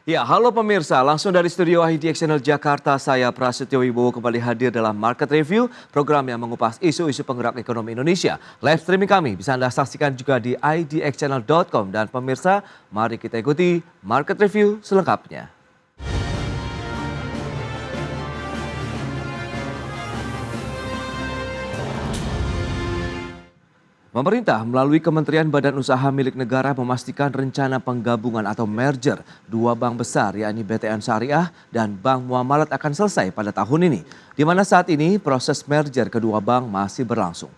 Ya, halo pemirsa, langsung dari studio IDX Channel Jakarta, saya Prasetyo Wibowo kembali hadir dalam Market Review, program yang mengupas isu-isu penggerak ekonomi Indonesia. Live streaming kami bisa Anda saksikan juga di idxchannel.com dan pemirsa, mari kita ikuti Market Review selengkapnya. Pemerintah melalui Kementerian Badan Usaha milik negara memastikan rencana penggabungan atau merger dua bank besar yakni BTN Syariah dan Bank Muamalat akan selesai pada tahun ini. Di mana saat ini proses merger kedua bank masih berlangsung.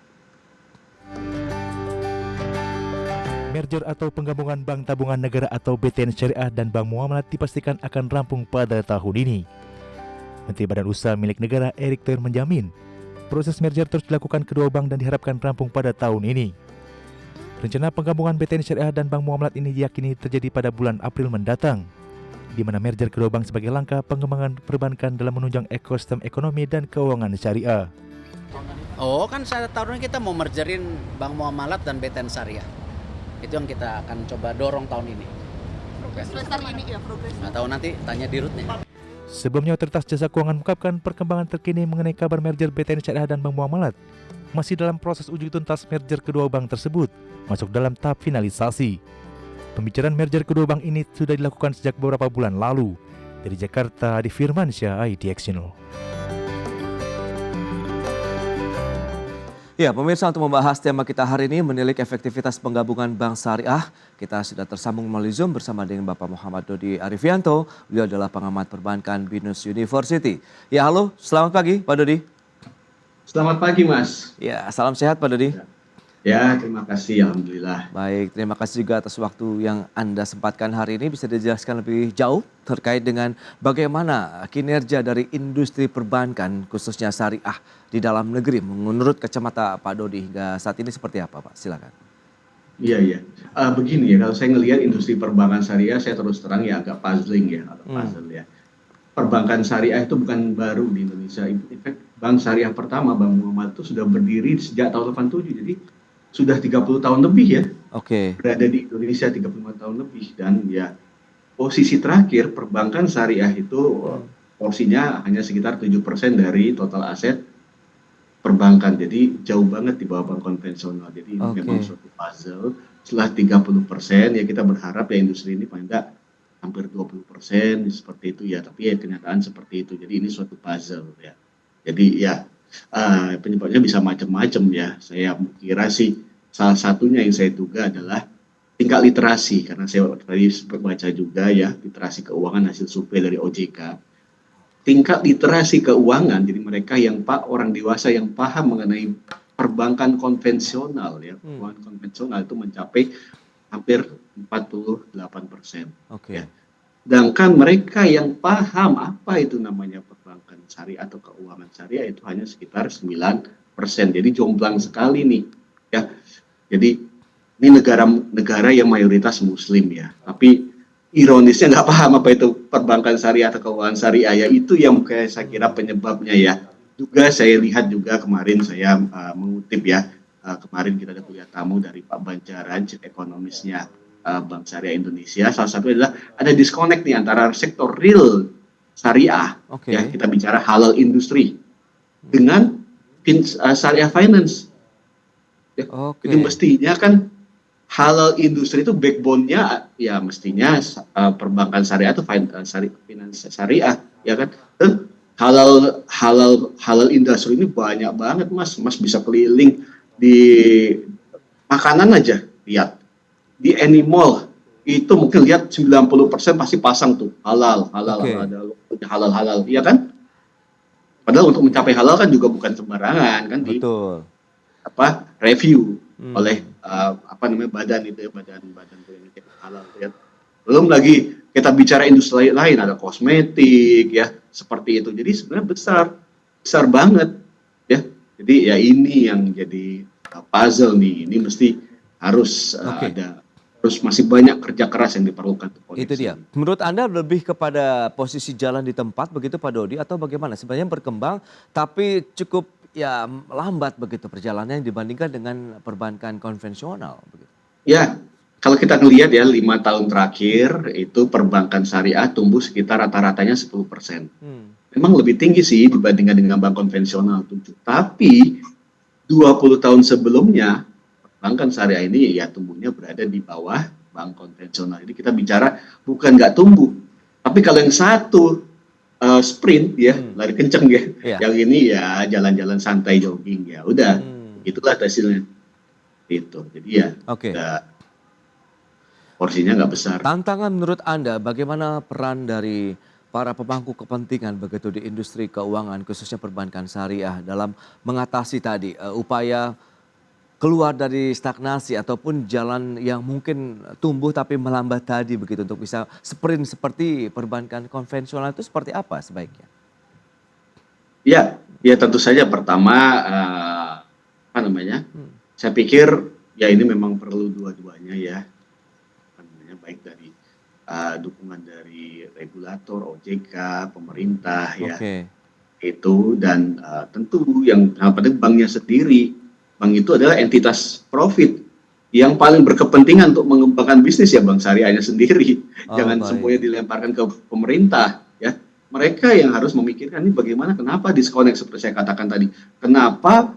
Merger atau penggabungan Bank Tabungan Negara atau BTN Syariah dan Bank Muamalat dipastikan akan rampung pada tahun ini. Menteri Badan Usaha milik negara Erick Thohir menjamin proses merger terus dilakukan kedua bank dan diharapkan rampung pada tahun ini. Rencana penggabungan BTN Syariah dan Bank Muamalat ini diyakini terjadi pada bulan April mendatang, di mana merger kedua bank sebagai langkah pengembangan perbankan dalam menunjang ekosistem ekonomi dan keuangan syariah. Oh kan saya tahun ini kita mau mergerin Bank Muamalat dan BTN Syariah. Itu yang kita akan coba dorong tahun ini. Sebesar ini ya progres. Nggak tahu nanti tanya di rootnya. Sebelumnya Otoritas Jasa Keuangan mengungkapkan perkembangan terkini mengenai kabar merger BTN Syariah dan Bank Muamalat masih dalam proses uji tuntas merger kedua bank tersebut masuk dalam tahap finalisasi. Pembicaraan merger kedua bank ini sudah dilakukan sejak beberapa bulan lalu. Dari Jakarta, Adi Firmansyah, IDX Channel. Ya, pemirsa, untuk membahas tema kita hari ini menilik efektivitas penggabungan Bank Syariah, kita sudah tersambung melalui Zoom bersama dengan Bapak Muhammad Dodi Arifianto. Beliau adalah pengamat perbankan Binus University. Ya, halo, selamat pagi Pak Dodi. Selamat pagi Mas. Ya, salam sehat Pak Dodi. Ya, terima kasih, alhamdulillah. Baik, terima kasih juga atas waktu yang Anda sempatkan hari ini. Bisa dijelaskan lebih jauh terkait dengan bagaimana kinerja dari industri perbankan khususnya syariah di dalam negeri menurut kacamata Pak Dodi hingga saat ini seperti apa Pak? Silakan. Iya. Begini ya, kalau saya ngelihat industri perbankan syariah, saya terus terang ya agak puzzling ya, puzzle ya. Perbankan syariah itu bukan baru di Indonesia. In fact, bank syariah pertama, Bank Muamalat itu sudah berdiri sejak tahun 87. Jadi sudah 30 tahun lebih ya. Oke. Berada di Indonesia 35 tahun lebih. Dan ya posisi terakhir perbankan syariah itu porsinya hanya sekitar 7% dari total aset perbankan. Jadi jauh banget di bawah bank konvensional. Jadi ini memang suatu puzzle. Setelah 30% ya kita berharap ya industri ini paling tidak hampir 20% seperti itu ya. Tapi ya kenyataan seperti itu. Jadi ini suatu puzzle ya. Jadi ya penyebabnya bisa macam-macam ya. Saya kira sih salah satunya yang saya duga adalah tingkat literasi, karena saya tadi sempat baca juga ya literasi keuangan hasil survei dari OJK. Tingkat literasi keuangan, jadi mereka yang orang dewasa yang paham mengenai perbankan konvensional ya, keuangan konvensional itu mencapai hampir 48%. Ya. Sedangkan mereka yang paham apa itu namanya perbankan syariah atau keuangan syariah itu hanya sekitar 9%. Jadi jomplang sekali nih ya. Jadi ini negara yang mayoritas muslim ya. Tapi ironisnya nggak paham apa itu perbankan syariah atau keuangan syariah ya. Itu yang saya kira penyebabnya ya. Juga saya lihat juga kemarin saya mengutip ya. Kemarin kita ada kuliah tamu dari Pak Banjaran, chief ekonomisnya Bank Syariah Indonesia. Salah satu adalah ada disconnect nih antara sektor real syariah, ya kita bicara halal industri, dengan syariah finance. Ya. Jadi mestinya kan halal industri itu backbone-nya ya mestinya perbankan syariah atau finance syariah, ya kan? Dan halal industri ini banyak banget Mas bisa keliling di makanan aja, lihat. Di animal itu mungkin lihat 90% pasti pasang tuh halal, iya kan? Padahal untuk mencapai halal kan juga bukan sembarangan kan. Betul. Review oleh badan penelitian halal ya. Belum lagi kita bicara industri lain, ada kosmetik ya seperti itu. Jadi sebenarnya besar banget ya. Jadi ya ini yang jadi puzzle nih. Ini mesti harus terus masih banyak kerja keras yang diperlukan. Itu dia. Menurut Anda lebih kepada posisi jalan di tempat begitu Pak Dodi atau bagaimana? Sebenarnya berkembang tapi cukup ya lambat begitu perjalanannya dibandingkan dengan perbankan konvensional begitu. Ya, kalau kita ngelihat ya 5 tahun terakhir itu perbankan syariah tumbuh sekitar rata-ratanya 10%. Memang lebih tinggi sih dibandingkan dengan bank konvensional 7. Tapi 20 tahun sebelumnya perbankan syariah ini ya tumbuhnya berada di bawah bank konvensional. Jadi kita bicara bukan nggak tumbuh, tapi kalau yang satu sprint ya lari kenceng ya, yang ini ya jalan-jalan santai jogging ya udah, itulah hasilnya itu. Jadi ya porsinya nggak besar. Tantangan menurut Anda bagaimana peran dari para pemangku kepentingan begitu di industri keuangan khususnya perbankan syariah dalam mengatasi tadi upaya keluar dari stagnasi ataupun jalan yang mungkin tumbuh tapi melambat tadi begitu untuk bisa sprint seperti perbankan konvensional itu seperti apa sebaiknya? Ya tentu saja pertama saya pikir ya ini memang perlu dua-duanya ya, baik dari dukungan dari regulator, OJK, pemerintah ya itu dan tentu yang penting banknya sendiri. Bank itu adalah entitas profit yang paling berkepentingan untuk mengembangkan bisnis ya bank syariahnya sendiri. Jangan semuanya dilemparkan ke pemerintah ya. Mereka yang harus memikirkan ini bagaimana, kenapa disconnect seperti saya katakan tadi. Kenapa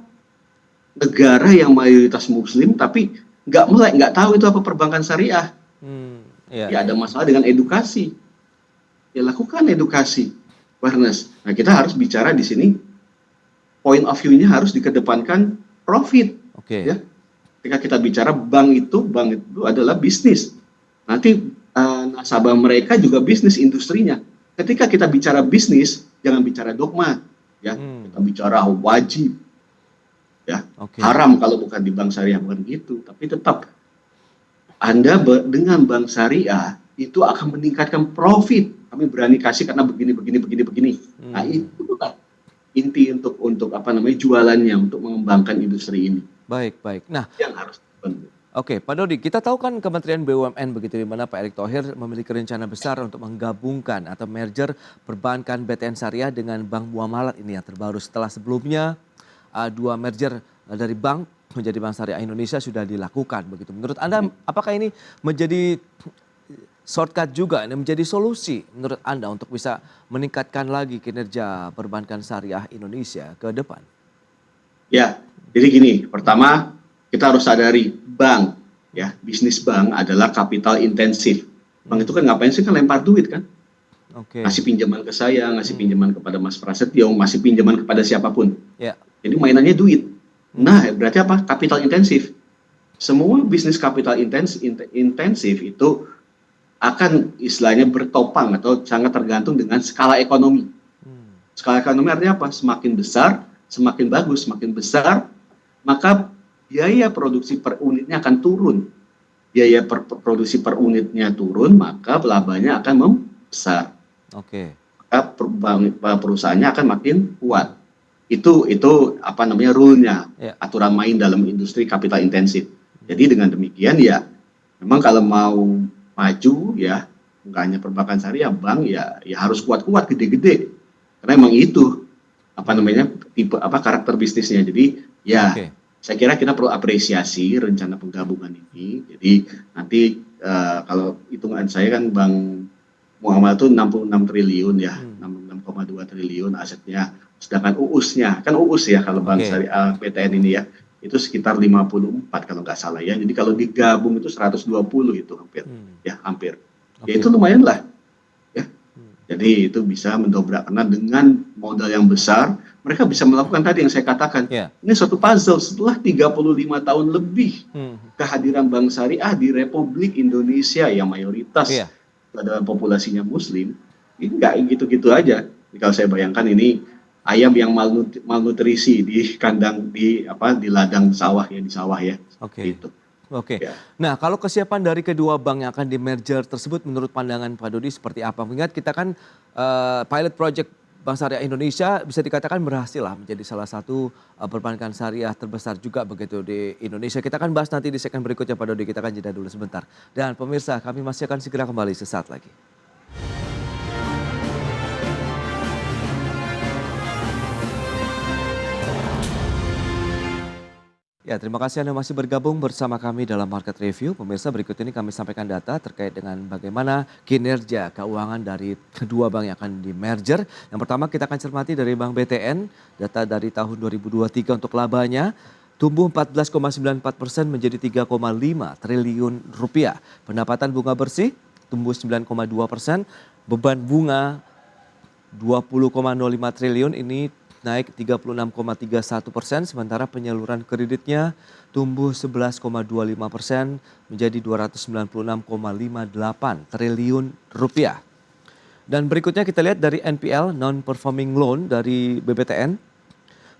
negara yang mayoritas muslim tapi nggak tahu itu apa perbankan syariah. Ya ada masalah dengan edukasi. Ya lakukan edukasi, awareness. Nah kita harus bicara di sini point of view-nya harus dikedepankan profit. Ya. Ketika kita bicara bank itu adalah bisnis. Nanti nasabah mereka juga bisnis industrinya. Ketika kita bicara bisnis, jangan bicara dogma. Ya, kita bicara wajib. Ya, haram kalau bukan di bank syariah bukan gitu. Tapi tetap Anda dengan bank syariah itu akan meningkatkan profit. Kami berani kasih karena begini. Nah, itulah inti untuk jualannya untuk mengembangkan industri ini. Baik. Nah, yang harus dibantu. Oke, Pak Dodi, kita tahu kan Kementerian BUMN begitu di mana Pak Erick Thohir memiliki rencana besar untuk menggabungkan atau merger perbankan BTN Syariah dengan Bank Muamalat ini yang terbaru setelah sebelumnya dua merger dari bank menjadi Bank Syariah Indonesia sudah dilakukan begitu. Menurut Anda apakah ini menjadi shortcut juga, ini menjadi solusi menurut Anda untuk bisa meningkatkan lagi kinerja perbankan syariah Indonesia ke depan? Ya, jadi gini, pertama kita harus sadari bank, ya bisnis bank adalah kapital intensif. Bank itu kan ngapain sih, kan lempar duit kan? Ngasih pinjaman ke saya, ngasih pinjaman kepada Mas Prasetyo, ngasih pinjaman kepada siapapun. Jadi mainannya duit. Nah, berarti apa? Kapital intensif. Semua bisnis kapital intensif itu akan istilahnya bertopang atau sangat tergantung dengan skala ekonomi. Skala ekonomi artinya apa? Semakin besar, semakin bagus, semakin besar, maka biaya produksi per unitnya akan turun. Biaya produksi per unitnya turun, maka labanya akan membesar. Maka perusahaannya akan makin kuat. Itu rule-nya, aturan main dalam industri kapital intensif. Jadi dengan demikian ya, memang kalau mau maju ya, bukan hanya perbankan syariah, bank ya harus kuat-kuat, gede-gede. Karena memang itu tipe karakter bisnisnya. Jadi ya saya kira kita perlu apresiasi rencana penggabungan ini. Jadi nanti kalau hitungan saya kan Bank Muamalat itu 66 triliun ya, 66,2 triliun asetnya. Sedangkan UUS-nya, kan UUS ya kalau Bank Syariah BTN ini ya, itu sekitar 54 kalau nggak salah ya. Jadi kalau digabung itu 120 itu hampir. Hampir. Ya itu lumayan lah. Ya. Jadi itu bisa mendobrak, karena dengan modal yang besar, mereka bisa melakukan tadi yang saya katakan. Ini suatu puzzle setelah 35 tahun lebih kehadiran Bank Syariah di Republik Indonesia yang mayoritas adalah populasinya Muslim, ini nggak gitu-gitu aja. Jadi kalau saya bayangkan ini ayam yang malnutrisi di kandang di ladang sawah ya, di sawah ya. Gitu. Nah, kalau kesiapan dari kedua bank yang akan di merger tersebut menurut pandangan Pak Dodi seperti apa? Mengingat kita kan pilot project Bank Syariah Indonesia bisa dikatakan berhasil lah menjadi salah satu perbankan syariah terbesar juga begitu di Indonesia. Kita akan bahas nanti di segmen berikutnya Pak Dodi, kita akan jeda dulu sebentar. Dan pemirsa, kami masih akan segera kembali sesaat lagi. Ya, Ya, terima kasih Anda masih bergabung bersama kami dalam Market Review. Pemirsa, berikut ini kami sampaikan data terkait dengan bagaimana kinerja keuangan dari kedua bank yang akan di-merger. Yang pertama kita akan cermati dari Bank BTN, data dari tahun 2023 untuk labanya tumbuh 14,94% menjadi 3,5 triliun rupiah. Pendapatan bunga bersih tumbuh 9,2%, beban bunga 20,05 triliun ini naik 36,31%, sementara penyaluran kreditnya tumbuh 11,25% menjadi 296,58 triliun rupiah. Dan berikutnya kita lihat dari NPL non-performing loan dari BBTN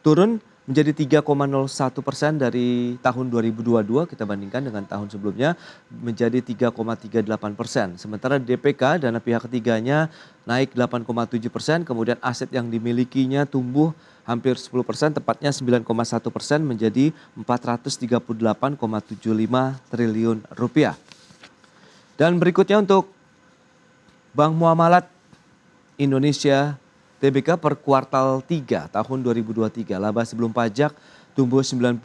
turun menjadi 3,01% dari tahun 2022, kita bandingkan dengan tahun sebelumnya menjadi 3,38%. Sementara DPK dana pihak ketiganya naik 8,7%, kemudian aset yang dimilikinya tumbuh hampir 10%, tepatnya 9,1% menjadi 438,75 triliun rupiah. Dan berikutnya untuk Bank Muamalat Indonesia TBK per kuartal 3 tahun 2023, laba sebelum pajak tumbuh 90,7%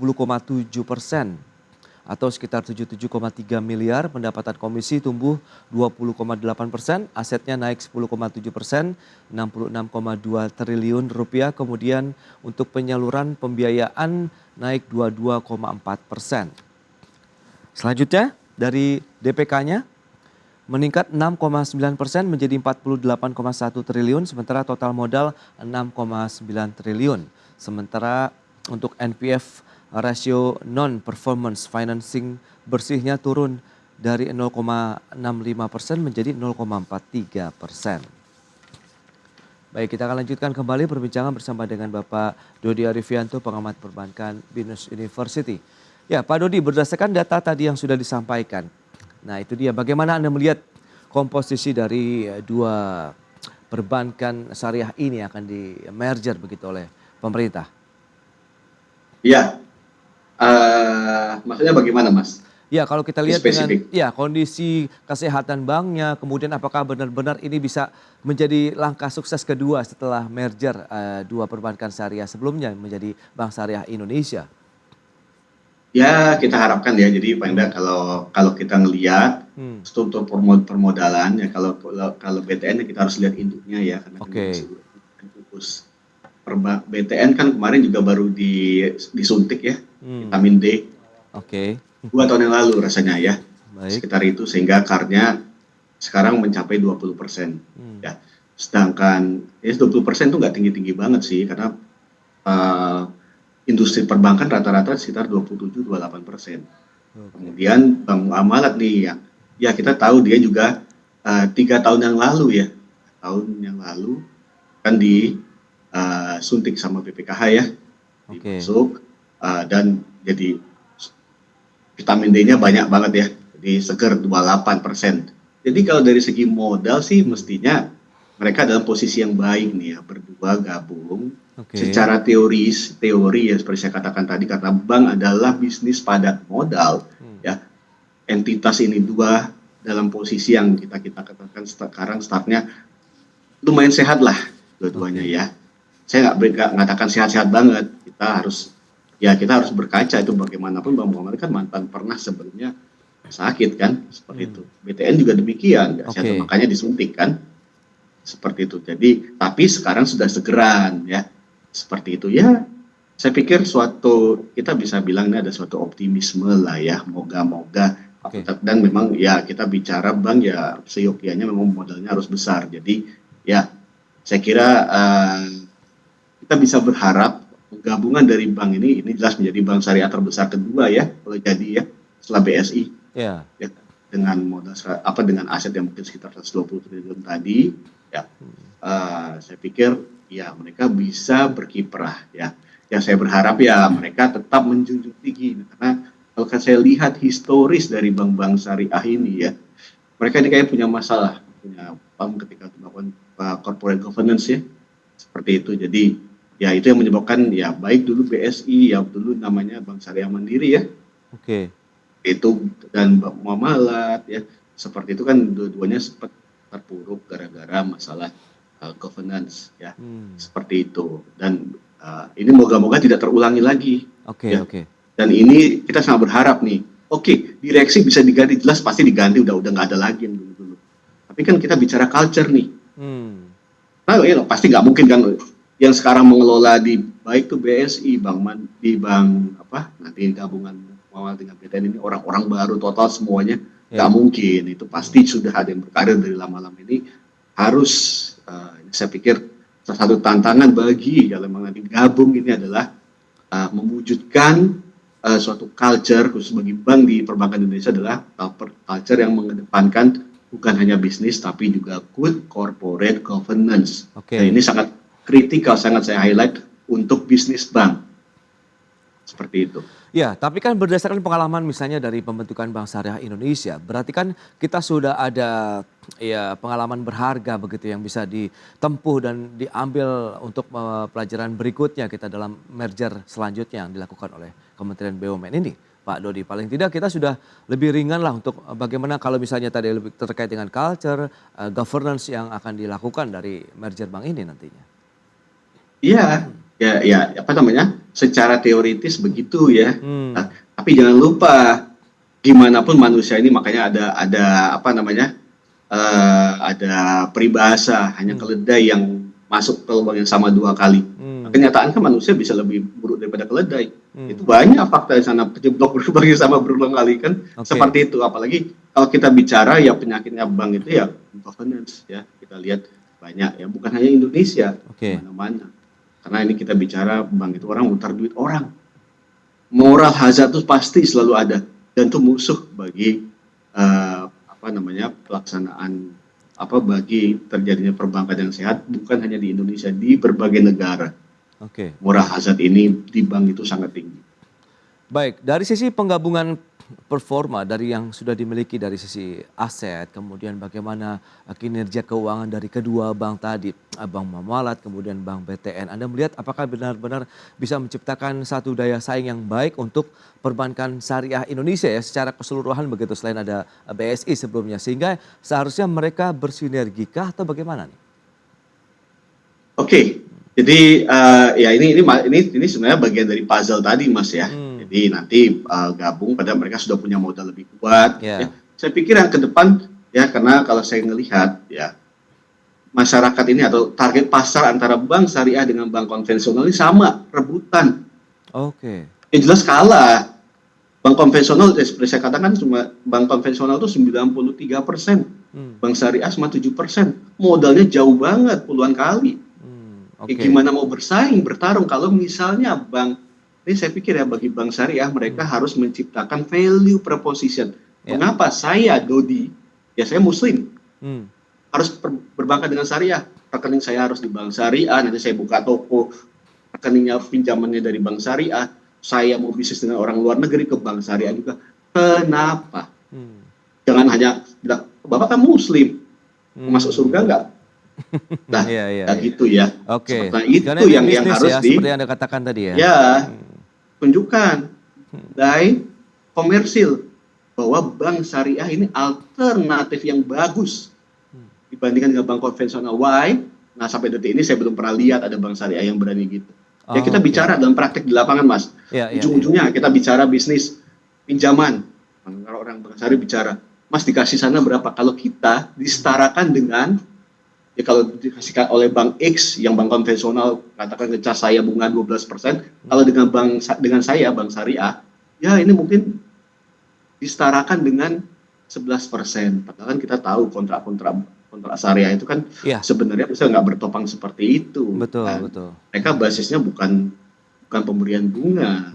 atau sekitar 77,3 miliar, pendapatan komisi tumbuh 20,8%, asetnya naik 10,7%, 66,2 triliun rupiah, kemudian untuk penyaluran pembiayaan naik 22,4%. Selanjutnya dari DPK-nya meningkat 6,9% menjadi 48,1 triliun, sementara total modal 6,9 triliun. Sementara untuk NPF rasio non-performance financing bersihnya turun dari 0,65% menjadi 0,43%. Baik, kita akan lanjutkan kembali perbincangan bersama dengan Bapak Dodi Arifianto, pengamat perbankan BINUS University. Ya, Pak Dodi, berdasarkan data tadi yang sudah disampaikan, nah itu dia, bagaimana Anda melihat komposisi dari dua perbankan syariah ini akan di-merger begitu oleh pemerintah? Ya, maksudnya bagaimana Mas? Ya, kalau kita lihat Spesifik. dengan kondisi kesehatan banknya, kemudian apakah benar-benar ini bisa menjadi langkah sukses kedua setelah merger dua perbankan syariah sebelumnya menjadi Bank Syariah Indonesia? Ya, kita harapkan ya. Jadi paling tidak kalau kita ngelihat struktur permodalan ya, kalau BTN ya kita harus lihat induknya ya, karena kan fokus. BTN kan kemarin juga baru disuntik ya, vitamin D. 2 tahun yang lalu rasanya ya. Baik. Sekitar itu, sehingga CAR-nya sekarang mencapai 20%. Ya. Sedangkan 20% itu nggak tinggi-tinggi banget sih, karena industri perbankan rata-rata sekitar 27-28%. Kemudian Bank Muamalat nih ya kita tahu dia juga 3 tahun yang lalu ya, kan disuntik sama BPKH ya, masuk dan jadi vitamin D-nya banyak banget ya, jadi seger 28%. Jadi kalau dari segi modal sih mestinya mereka dalam posisi yang baik nih ya, berdua gabung. Secara teori ya seperti saya katakan tadi, karena bank adalah bisnis padat modal ya, entitas ini dua dalam posisi yang kita katakan sekarang startnya lumayan sehat lah dua-duanya ya. Saya nggak mengatakan sehat-sehat banget, kita harus berkaca, itu bagaimanapun Bank Muamalat kan mantan pernah sebelumnya sakit kan, seperti itu. BTN juga demikian, nggak sehat, makanya disuntik kan, seperti itu. Jadi tapi sekarang sudah segeran ya. Seperti itu ya, saya pikir kita bisa bilang ini ada suatu optimisme lah ya, moga-moga. Dan memang ya kita bicara bank ya seyogyanya memang modalnya harus besar. Jadi ya saya kira kita bisa berharap gabungan dari bank ini jelas menjadi bank syariah terbesar kedua ya kalau jadi ya setelah BSI. Ya, dengan modal dengan aset yang mungkin sekitar 120 triliun tadi ya, saya pikir ya mereka bisa berkiprah ya. Yang saya berharap ya mereka tetap menjunjung tinggi, karena kalau saya lihat historis dari bank-bank syariah ini ya, mereka ini kayak punya masalah, punya ketika melakukan corporate governance ya, seperti itu. Jadi ya itu yang menyebabkan ya baik dulu BSI ya dulu namanya Bank Syariah Mandiri ya, itu dan Bank Muamalat ya, seperti itu kan dua-duanya sempat terpuruk gara-gara masalah governance ya, seperti itu. Dan ini moga-moga tidak terulangi lagi. Dan ini kita sangat berharap nih, oke, direksi bisa diganti, jelas pasti diganti, udah nggak ada lagi yang dulu-dulu. Tapi kan kita bicara culture nih. Nah, ya, pasti nggak mungkin kan yang sekarang mengelola di baik tuh BSI, bank apa nanti gabungan Muamalat dengan BTN ini orang-orang baru total semuanya, nggak mungkin. Itu pasti sudah ada yang berkarir dari lama-lama ini. Harus, saya pikir salah satu tantangan bagi kalau memang nanti gabung ini adalah mewujudkan suatu culture khusus bagi bank di perbankan Indonesia adalah culture yang mengedepankan bukan hanya bisnis tapi juga good corporate governance. Dan ini sangat kritikal, sangat saya highlight untuk bisnis bank. Seperti itu. Ya, tapi kan berdasarkan pengalaman misalnya dari pembentukan Bank Syariah Indonesia, berarti kan kita sudah ada ya pengalaman berharga begitu yang bisa ditempuh dan diambil untuk pelajaran berikutnya kita dalam merger selanjutnya yang dilakukan oleh Kementerian BUMN ini. Pak Dodi, paling tidak kita sudah lebih ringan lah untuk bagaimana kalau misalnya tadi lebih terkait dengan culture, governance yang akan dilakukan dari merger bank ini nantinya. Iya, ya apa namanya? Secara teoritis begitu ya. Nah, tapi jangan lupa gimana pun manusia ini makanya ada apa namanya? Ada peribahasa hanya keledai yang masuk ke lubang yang sama 2 kali. Nah, kenyataan kan manusia bisa lebih buruk daripada keledai. Itu banyak fakta di sana, kejeblok berlubang yang sama berulang kali kan. Seperti itu. Apalagi kalau kita bicara ya penyakitnya bank itu ya governance ya. Kita lihat banyak ya, bukan hanya Indonesia, mana-mana. Karena ini kita bicara bank itu orang mutar duit orang. Moral hazard itu pasti selalu ada dan itu musuh bagi apa namanya pelaksanaan bagi terjadinya perbankan yang sehat bukan hanya di Indonesia, di berbagai negara. Moral hazard ini di bank itu sangat tinggi. Baik, dari sisi penggabungan performa dari yang sudah dimiliki dari sisi aset, kemudian bagaimana kinerja keuangan dari kedua bank tadi, Bank Muamalat, kemudian Bank BTN. Anda melihat apakah benar-benar bisa menciptakan satu daya saing yang baik untuk perbankan syariah Indonesia ya secara keseluruhan begitu selain ada BSI sebelumnya, sehingga seharusnya mereka bersinergikah atau bagaimana nih? Oke, jadi ya ini sebenarnya bagian dari puzzle tadi Mas ya. Jadi nanti gabung pada mereka sudah punya modal lebih kuat. Ya. Saya pikir yang ke depan ya karena kalau saya melihat ya masyarakat ini atau target pasar antara bank syariah dengan bank konvensional ini sama, rebutan. Yang jelas kalah. Bank konvensional seperti saya katakan cuma bank konvensional itu 93%. Bank syariah cuma 7%. Modalnya jauh banget puluhan kali. Gimana mau bersaing, bertarung kalau misalnya bank ini saya pikir ya bagi bank syariah mereka harus menciptakan value proposition. Mengapa saya Dodi, ya saya muslim, harus berbankan dengan syariah. Rekening saya harus di bank syariah, nanti saya buka toko, rekeningnya pinjamannya dari bank syariah, saya mau bisnis dengan orang luar negeri ke bank syariah juga. Kenapa? Jangan hanya bilang, Bapak kan muslim, masuk surga enggak? Nah, gitu ya. Nah, itu yang harus seperti yang Anda katakan tadi ya. Ya, tunjukkan dari komersil bahwa bank syariah ini alternatif yang bagus dibandingkan dengan bank konvensional. Why? Nah, sampai detik ini saya belum pernah lihat ada bank syariah yang berani gitu. Ya kita bicara dalam praktek di lapangan, Mas. Ujung-ujungnya kita bicara bisnis pinjaman. Kalau orang bank syariah bicara, Mas dikasih sana berapa? Kalau kita disetarakan dengan ya kalau dikasihkan oleh bank X yang bank konvensional katakan ngecas saya bunga 12%, kalau dengan saya bank syariah, ya ini mungkin disetarakan dengan 11%. Padahal kan kita tahu kontrak syariah itu kan sebenarnya bisa nggak bertopang seperti itu. Betul. Mereka basisnya bukan pemberian bunga.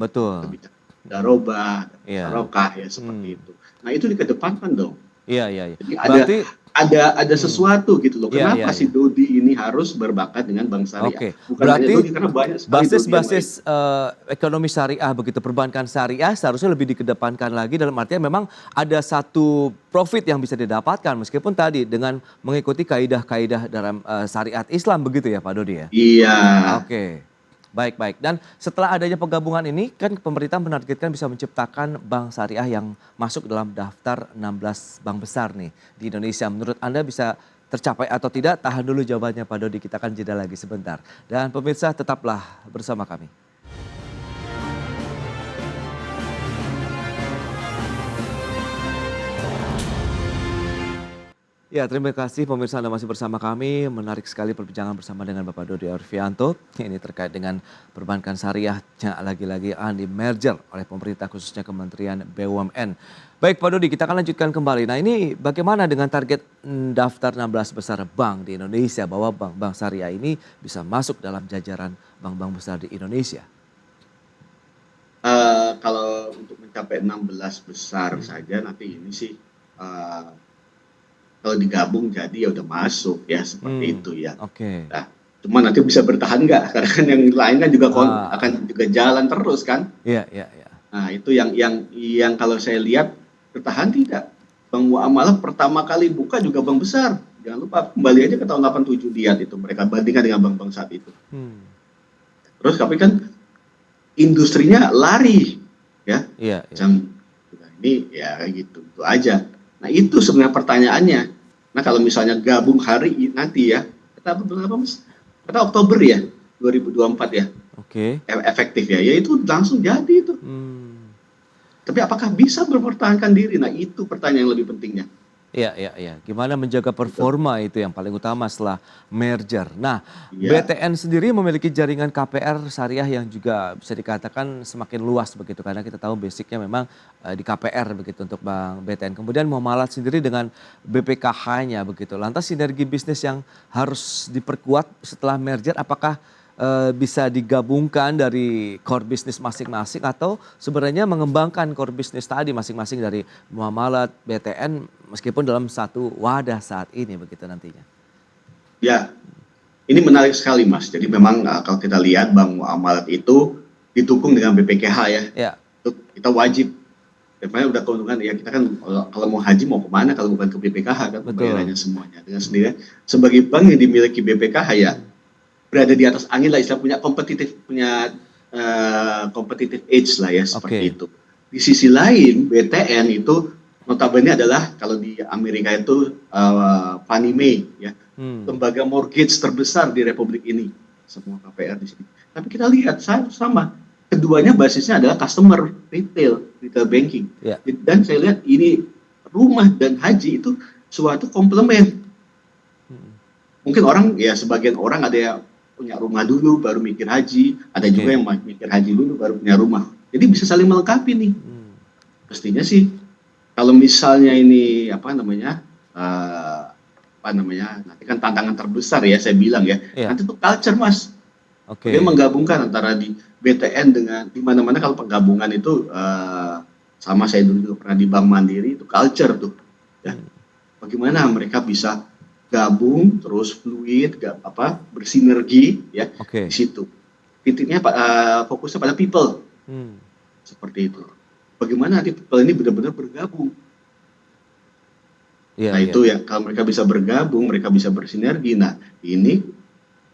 Daroba, sarokah ya seperti itu. Nah itu dikedepankan dong. Jadi ada sesuatu gitu loh. Kenapa si Dodi ini harus berbakat dengan bank syariah? Bukan berarti hanya Dodi, karena banyak basis ekonomi syariah begitu perbankan syariah seharusnya lebih dikedepankan lagi dalam artian memang ada satu profit yang bisa didapatkan meskipun tadi dengan mengikuti kaidah-kaidah dalam syariat Islam begitu ya Pak Dodi ya? Iya. Baik. Dan setelah adanya penggabungan ini kan pemerintah menargetkan bisa menciptakan bank syariah yang masuk dalam daftar 16 bank besar nih di Indonesia. Menurut Anda bisa tercapai atau tidak? Tahan dulu jawabannya Pak Dodi, kita akan jeda lagi sebentar. Dan pemirsa tetaplah bersama kami. Ya, terima kasih pemirsa Anda masih bersama kami. Menarik sekali perbincangan bersama dengan Bapak Dodi Arfianto. Ini terkait dengan perbankan syariah yang lagi-lagi di merger oleh pemerintah khususnya Kementerian BUMN. Baik Pak Dodi, kita akan lanjutkan kembali. Nah ini bagaimana dengan target daftar 16 besar bank di Indonesia bahwa bank-bank syariah ini bisa masuk dalam jajaran bank-bank besar di Indonesia? Kalau untuk mencapai 16 besar saja nanti ini sih kalau digabung jadi ya udah masuk ya seperti itu ya. Oke. Nah, cuma nanti bisa bertahan nggak? Karena kan yang lain kan juga akan juga jalan terus kan. Iya. Nah itu yang kalau saya lihat bertahan tidak. Bank Muamalah pertama kali buka juga bank besar. Jangan lupa kembali aja ke tahun 87 lihat itu mereka bandingkan dengan bank-bank saat itu. Terus tapi kan industrinya lari ya. Iya. Ini ya kayak gitu itu aja. Nah itu sebenarnya pertanyaannya. Nah kalau misalnya gabung hari nanti ya, kata Oktober ya, 2024 ya. Oke. Efektif ya, ya itu langsung jadi itu. Tapi apakah bisa mempertahankan diri? Nah itu pertanyaan yang lebih pentingnya. Iya. Gimana menjaga performa itu yang paling utama setelah merger. Nah, BTN sendiri memiliki jaringan KPR syariah yang juga bisa dikatakan semakin luas begitu. Karena kita tahu basicnya memang di KPR begitu untuk Bank BTN. Kemudian Muamalat sendiri dengan BPKH-nya begitu. Lantas sinergi bisnis yang harus diperkuat setelah merger apakah bisa digabungkan dari core bisnis masing-masing atau sebenarnya mengembangkan core bisnis tadi masing-masing dari Muamalat, BTN meskipun dalam satu wadah saat ini begitu nantinya. Ya, ini menarik sekali Mas. Jadi memang kalau kita lihat Bank Muamalat itu didukung dengan BPKH ya. Kita wajib. Memang udah keuntungan ya kita kan kalau mau haji mau kemana kalau bukan ke BPKH kan pembayarannya semuanya dengan sendirinya. Sebagai bank yang dimiliki BPKH ya berada di atas angin lah istilah punya competitive edge lah ya seperti itu. Di sisi lain BTN itu notabene adalah kalau di Amerika itu Fannie Mae ya lembaga mortgage terbesar di Republik ini semua KPR di sini. Tapi kita lihat sama keduanya basisnya adalah customer retail banking. Dan saya lihat ini rumah dan haji itu suatu komplement. Mungkin orang ya sebagian orang ada yang punya rumah dulu baru mikir haji, ada juga yang mikir haji dulu baru punya rumah. Jadi bisa saling melengkapi nih. Pastinya sih kalau misalnya ini nanti kan tantangan terbesar ya saya bilang ya. Nanti itu culture Mas. Dia menggabungkan antara di BTN dengan di mana-mana kalau penggabungan itu sama saya dulu pernah di Bank Mandiri itu culture tuh. Ya. Bagaimana mereka bisa gabung terus fluid bersinergi ya di situ titiknya fokusnya pada people seperti itu bagaimana nanti people ini benar-benar bergabung itu ya kalau mereka bisa bergabung mereka bisa bersinergi nah ini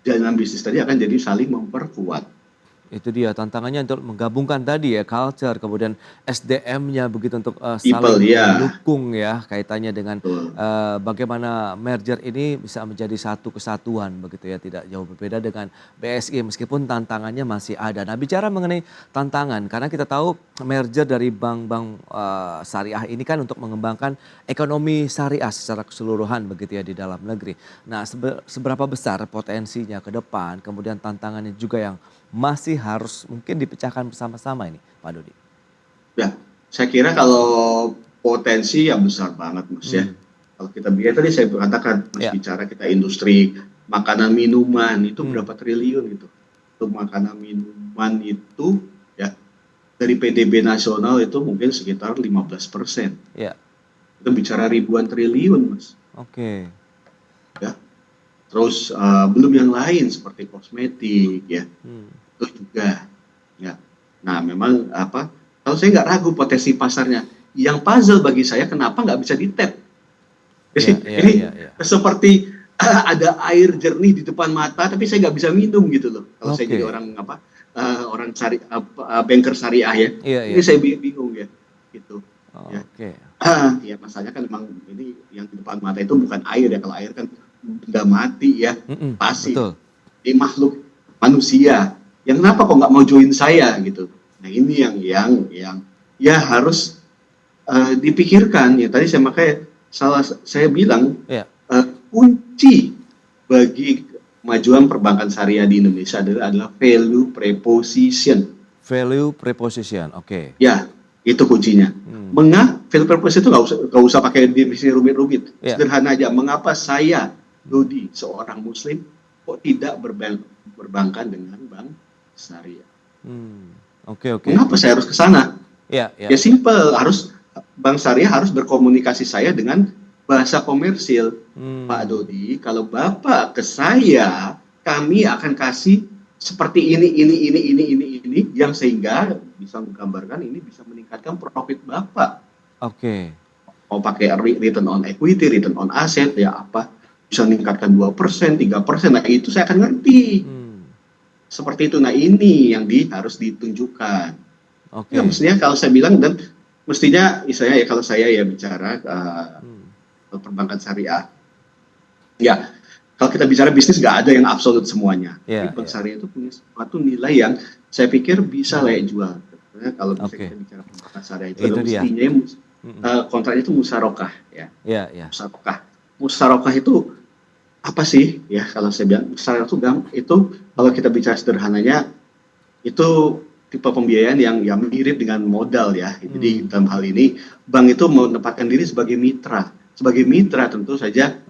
jalan bisnis tadi akan jadi saling memperkuat. Itu dia tantangannya untuk menggabungkan tadi ya culture kemudian SDM-nya begitu untuk saling mendukung ya kaitannya dengan bagaimana merger ini bisa menjadi satu kesatuan begitu ya tidak jauh berbeda dengan BSI meskipun tantangannya masih ada. Nah bicara mengenai tantangan karena kita tahu merger dari bank-bank syariah ini kan untuk mengembangkan ekonomi syariah secara keseluruhan begitu ya di dalam negeri. Nah seberapa besar potensinya ke depan kemudian tantangannya juga yang masih harus mungkin dipecahkan bersama-sama ini Pak Dodi? Ya, saya kira kalau potensi yang besar banget Mas ya. Kalau kita bicara tadi saya katakan Mas bicara kita industri makanan minuman itu berapa triliun gitu. Untuk makanan minuman itu ya dari PDB nasional itu mungkin sekitar 15%. Ya. Itu bicara ribuan triliun Mas. Ya. Terus belum yang lain seperti kosmetik ya. Itu juga ya. Nah memang kalau saya nggak ragu potensi pasarnya yang puzzle bagi saya kenapa nggak bisa di-tap ini seperti ada air jernih di depan mata tapi saya nggak bisa minum gitu loh kalau saya jadi orang banker syariah ya ini saya bingung ya gitu ya masalahnya kan memang ini yang di depan mata itu bukan air ya kalau air kan benda mati ya pasti di makhluk manusia yang kenapa kok nggak mau join saya gitu. Nah ini yang ya harus dipikirkan ya tadi saya makanya saya bilang Ya, kunci bagi kemajuan perbankan syariah di Indonesia adalah value preposition. value preposition. Oke. Ya, itu kuncinya. Value preposition itu nggak usah pakai definisi rumit-rumit. Ya. Sederhana aja. Mengapa saya, Dodi, seorang Muslim, kok tidak berbankan dengan bank syariah? Oke. Mengapa saya harus ke sana? Ya. Ya simple, bank syariah harus berkomunikasi saya dengan bahasa komersil. Pak Dodi, kalau Bapak ke saya, kami akan kasih seperti ini yang sehingga bisa menggambarkan ini bisa meningkatkan profit Bapak. Oke. Mau pakai return on equity, return on asset, ya apa bisa meningkatkan 2%, 3%, nah itu saya akan ngerti. Seperti itu, nah ini yang harus ditunjukkan. Oke. Ya, mestinya kalau saya bilang, dan mestinya misalnya ya kalau saya ya bicara perbankan syariah, ya kalau kita bicara bisnis nggak ada yang absolut semuanya. Ya, Tapi bank syariah itu punya suatu nilai yang saya pikir bisa layak jual. Karena kalau misalnya kita bicara perbankan syariah itu mestinya kontraknya itu musarokah, ya. Ya. Musarokah itu apa sih? Ya kalau saya bilang musarokah itu kalau kita bicara sederhananya itu tipe pembiayaan yang mirip dengan modal ya. Jadi dalam hal ini bank itu menempatkan diri sebagai mitra. Sebagai mitra tentu saja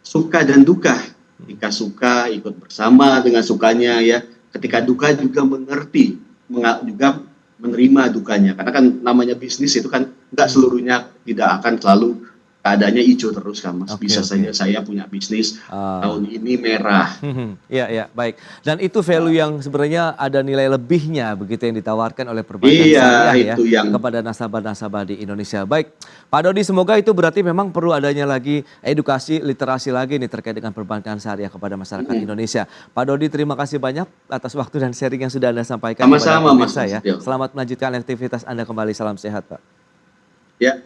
suka dan duka. Ketika suka ikut bersama dengan sukanya ya. Ketika duka juga mengerti, juga menerima dukanya. Karena kan namanya bisnis itu kan nggak seluruhnya tidak akan selalu keadaannya hijau terus kan Mas. Bisa saja saya punya bisnis tahun ini merah. Iya, baik. Dan itu value yang sebenarnya ada nilai lebihnya begitu yang ditawarkan oleh perbankan syariah ya kepada nasabah-nasabah di Indonesia. Baik, Pak Dodi, semoga itu berarti memang perlu adanya lagi edukasi, literasi lagi nih terkait dengan perbankan syariah kepada masyarakat Indonesia. Pak Dodi, terima kasih banyak atas waktu dan sharing yang sudah Anda sampaikan Sama-sama, kepada Mas. pemirsa ya. Selamat melanjutkan aktivitas Anda kembali. Salam sehat, Pak. Ya.